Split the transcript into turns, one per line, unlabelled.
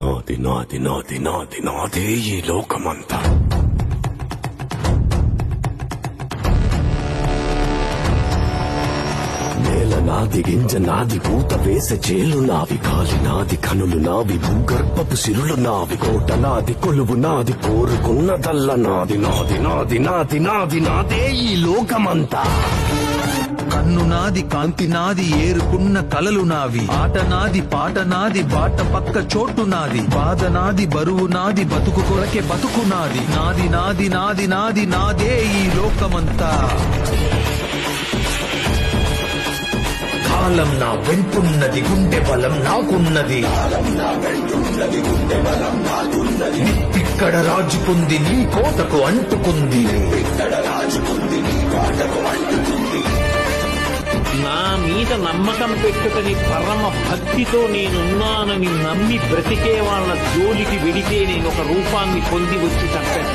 నాది నాది నాది నాది నాదే ఈ లోకమంతా. నేల నాది, గింజ నాది, పూత వేసే చేలు నావి, కాలి నాది, కనులు నావి, భూగర్భపు సిరులు నావి, కోట నాది, కొలువు నాది, కోరుకున్నదల్ల నాది. నాది నాది నాది నాది నాదే ఈ లోకమంతా.
కన్ను నాది, కాంతి నాది, ఏరుకున్న కలలు నావి, ఆట నాది, పాట నాది, బాట పక్క చోటు నాది, బాధ నాది, బరువు నాది, బతుకు కొరకే బతుకు నాది. నాది నాది నాది నాది నాదే ఈ లోకమంతా.
కాలం నా వెంటున్నది, గుండె బలం నాకున్నది. ఇక్కడ రాజుకుంది, నీ కోటకు అంటుకుంది.
నా మీద నమ్మకం పెట్టుకుని పరమ భక్తితో నేనున్నానని నమ్మి బ్రతికే వాళ్ళ జోలికి వెడితే నేను ఒక రూపాన్ని పొంది వచ్చి చంపాను.